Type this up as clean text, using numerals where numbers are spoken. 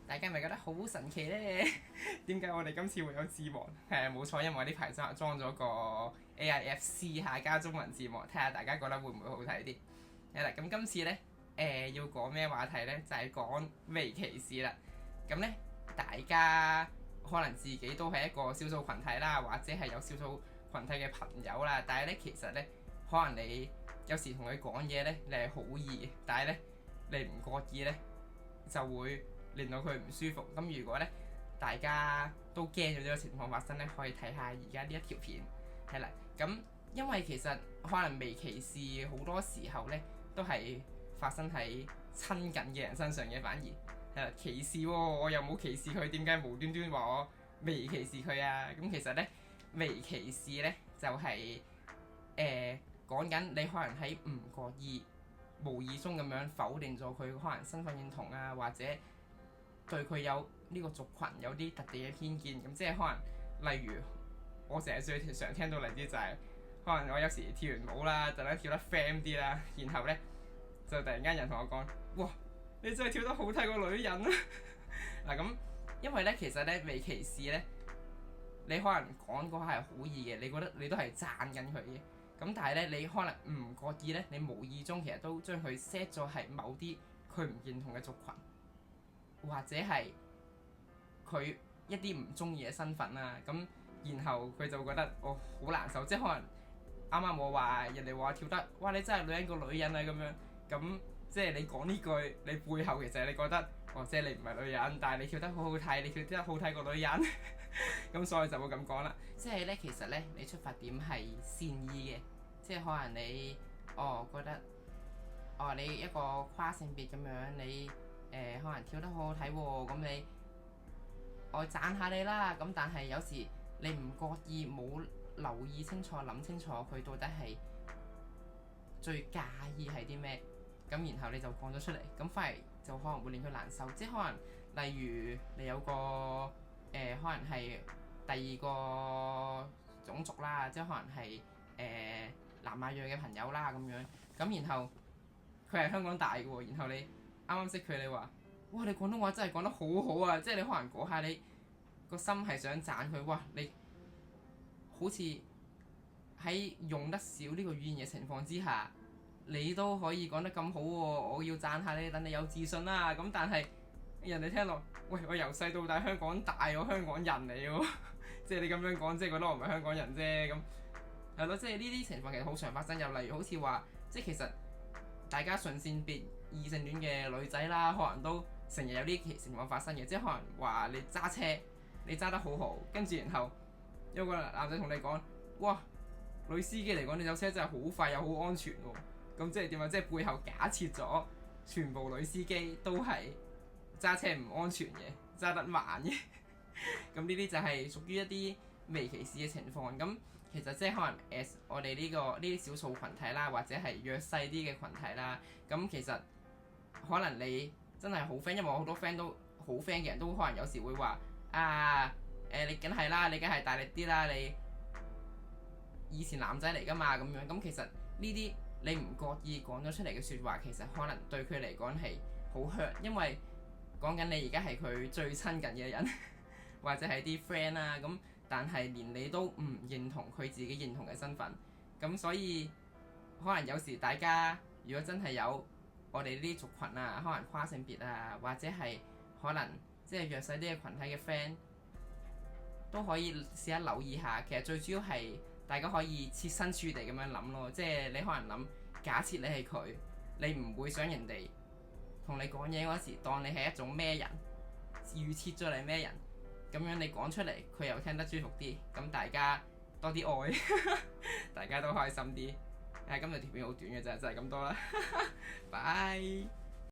大家咪覺得好神奇呢？點解我哋今次會有字幕？冇錯，因為我呢排裝咗個 AIF 試下加中文字幕，睇下大家覺得會唔會好睇啲。係啦，咁今次呢，要講咩話題呢？就係講微歧視啦。咁呢，大家可能自己都係一個少數群體啦，或者係有少數群體嘅朋友啦。但係呢，其實呢，可能你有時同佢講嘢呢，你係好意嘅，但係呢，你唔覺意呢，就會令到佢唔舒服。咁如果呢，大家都驚咗呢個情況發生呢，可以睇下而家呢一條片。係啦，咁因為其實可能微歧視好多時候呢，都係發生喺親近嘅人身上嘅，反而係啦，歧視喎，我又冇歧視佢，點解無端端話我微歧視佢啊？咁其實呢，微歧視呢，就係講緊你可能喺唔覺意、無意中咁樣否定咗佢可能身份認同啊，或者對佢有呢個族群有啲特定嘅偏見。咁即係可能例如我成日最常聽到例子就係、可能我有時跳完舞啦，就咧跳得 fam 啲啦，然後呢，就突然間人同我講：哇，你真係跳得好睇過女人啊！嗱咁，因為呢，其實呢，微歧視呢，你可能講嗰下係好意嘅，你覺得你都係讚緊佢嘅。咁但係呢，你可能唔覺意呢，你無意中其實都將佢 set 咗係某啲佢唔認同嘅族群，或者係佢一啲唔中意嘅身份啦。咁然後佢就覺得好難受，即係可能啱啱我話人哋話跳得，哇你真係女人個女人啊咁樣，咁即係你講呢句，你背後其實你覺得即係你唔係女人，但係你跳得好好睇，你跳得好睇過女人，咁所以就會咁講啦。即係呢，其實呢，你出發點係善意嘅，即係可能你覺得你一個跨性別咁樣，你可能跳得好好睇喎，咁你我讚下你啦。咁但係有時你唔覺意冇留意清楚、諗清楚佢到底係最介意係啲咩，咁然後你就講咗出嚟，咁反而就可能會令佢難受。即係可能例如你有個可能係第二個種族啦，即係可能係南亞裔嘅朋友啦咁樣，咁然後佢係香港大嘅喎，然後你啱啱識佢，你話哇你廣東話真係講得好好啊！即係你可能嗰下你個心係想讚佢，哇你好似喺用得少呢個語言嘅情況之下，你都可以講得咁好喎，我要讚下你，等你有自信啦。咁但係人哋聽落，喂我由細到大香港大，我香港人嚟喎，即係你咁樣講，即係覺得我唔係香港人啫。咁係咯，即係呢啲情況其實好常發生。又例如好似話，即係其實大家順性別異性戀嘅女仔啦，可能都成日有呢啲情況發生嘅，即係可能話你揸車，你揸得好好，跟住然後有個男仔同你講：哇，女司機嚟講，你有車真係好快又好安全喎。咁即係點啊？即係背後假設咗全部女司機都係揸車唔安全嘅，揸得慢嘅。咁呢啲就係屬於一啲微歧視嘅情況。咁其實即係可能我哋呢啲少數群體啦，或者係弱勢啲嘅群體啦。咁其實可能你真係好 friend，因為我好多 friend 都好 friend 嘅人都可能有時會話你梗係啦，你梗係大力啲啦，你以前男仔嚟㗎嘛咁樣。咁其實呢啲你唔覺意講咗出嚟嘅説話，其實可能對佢嚟講係好 hurt，因為講緊你而家係佢最親近嘅人，或者係啲 friend 啦。咁但係連你都唔認同佢自己認同嘅身份，咁所以可能有時大家如果真係有我哋呢啲族群啊，可能跨性別啊，或者係可能即係弱勢啲嘅群體嘅 friend，都可以試下留意下。其實最主要係大家可以設身處地咁樣諗咯，即係你可能諗，假設你係佢，你唔會想人哋同你講嘢嗰時當你係一種咩人，預設咗你咩人，咁樣你講出嚟佢又聽得舒服啲，咁大家多啲愛，大家都開心啲。今日條片好短嘅啫，就係咁多啦，拜。